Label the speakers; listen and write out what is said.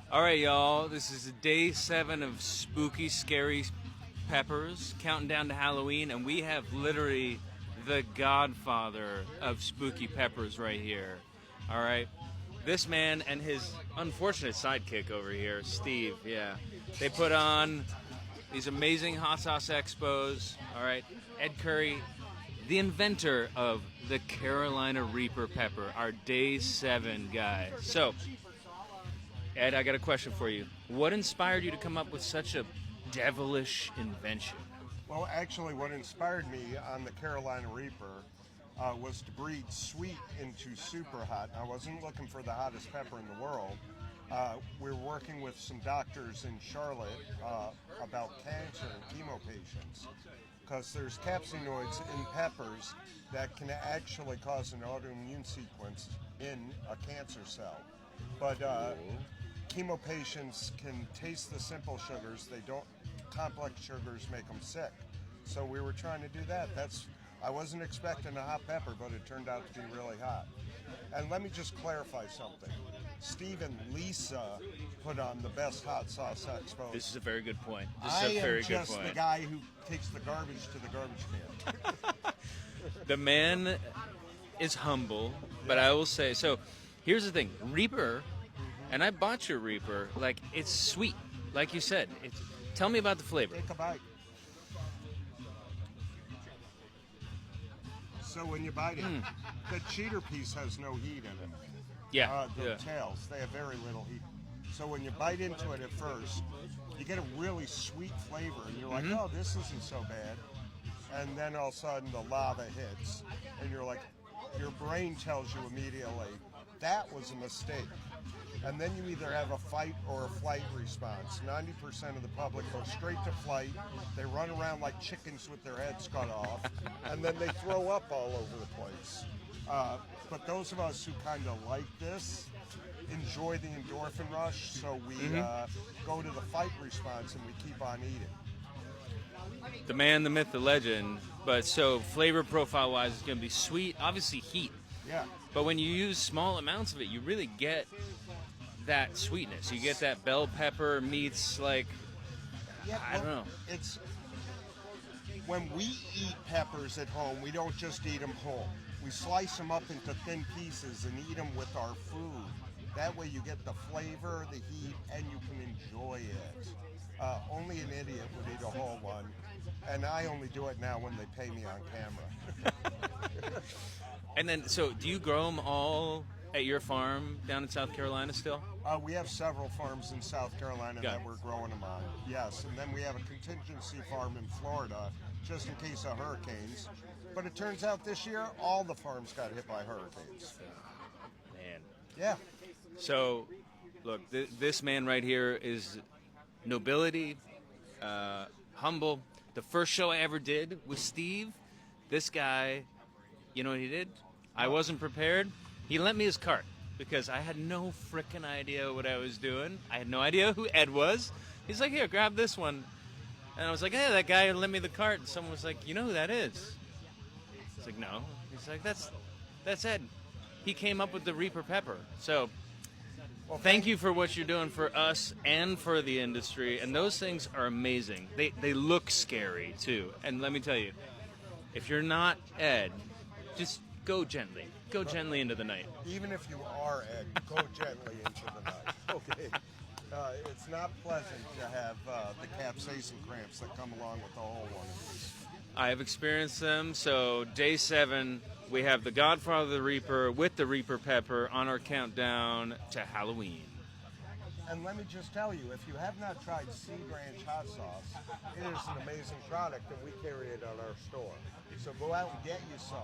Speaker 1: All right, y'all. This is day 7 of spooky, scary peppers, counting down to Halloween, and we have literally the godfather of spooky peppers right here. All right. This man and his unfortunate sidekick over here, Steve, yeah. They put on these amazing hot sauce expos. All right. Ed Curry, the inventor of the Carolina Reaper pepper, our day 7 guy. So, Ed, I got a question for you. What inspired you to come up with such a devilish invention?
Speaker 2: Well, actually, what inspired me on the Carolina Reaper was to breed sweet into super hot. I wasn't looking for the hottest pepper in the world. We were working with some doctors in Charlotte about cancer and chemo patients because there's capsaicinoids in peppers that can actually cause an autoimmune sequence in a cancer cell. But chemo patients can taste the simple sugars. They don't. Complex sugars make them sick. So we were trying to do that. I wasn't expecting a hot pepper, but it turned out to be really hot. And let me just clarify something. Steve and Lisa put on the best hot sauce expo.
Speaker 1: This is a very good point.
Speaker 2: I am just the guy who takes the garbage to the garbage can.
Speaker 1: The man is humble, but I will say, so here's the thing. Reaper, and I bought your Reaper, like, it's sweet. Like you said, tell me about the flavor.
Speaker 2: Take a bite. So when you bite it, the cheater piece has no heat in it.
Speaker 1: Yeah.
Speaker 2: The tails, they have very little heat. So when you bite into it at first, you get a really sweet flavor, and you're like, oh, this isn't so bad. And then all of a sudden the lava hits, and you're like, your brain tells you immediately, that was a mistake. And then you either have a fight or a flight response. 90% of the public go straight to flight. They run around like chickens with their heads cut off, and then they throw up all over the place. But those of us who kind of like this enjoy the endorphin rush, so we go to the fight response and we keep on eating.
Speaker 1: The man, the myth, the legend. But so flavor profile wise, it's going to be sweet, obviously heat.
Speaker 2: Yeah.
Speaker 1: But when you use small amounts of it, you really get that sweetness. You get that bell pepper meets like, I don't know.
Speaker 2: It's when we eat peppers at home, we don't just eat them whole. We slice them up into thin pieces and eat them with our food. That way you get the flavor, the heat, and you can enjoy it. Only an idiot would eat a whole one, and I only do it now when they pay me on camera.
Speaker 1: And then, so do you grow them all at your farm down in South Carolina still?
Speaker 2: We have several farms in South Carolina that we're growing them on, yes. And then we have a contingency farm in Florida, just in case of hurricanes. But it turns out this year, all the farms got hit by hurricanes.
Speaker 1: Man.
Speaker 2: Yeah.
Speaker 1: So, look, this man right here is nobility, humble. The first show I ever did with Steve, this guy, you know what he did? I wasn't prepared. He lent me his cart because I had no frickin' idea what I was doing. I had no idea who Ed was. He's like, here, grab this one. And I was like, hey, that guy lent me the cart. And someone was like, you know who that is? I was like, no. He's like, that's Ed. He came up with the Reaper pepper. So, thank you for what you're doing for us and for the industry. And those things are amazing. They look scary, too. And let me tell you, if you're not Ed, just go gently. Go gently into the night.
Speaker 2: Even if you are Ed, go gently into the night. Okay. It's not pleasant to have the capsaicin cramps that come along with the whole one of these.
Speaker 1: I have experienced them. So day 7, we have the Godfather of the Reaper with the Reaper pepper on our countdown to Halloween.
Speaker 2: And let me just tell you, if you have not tried Sea Ranch hot sauce, it is an amazing product, and we carry it on our store. So go out and get you some.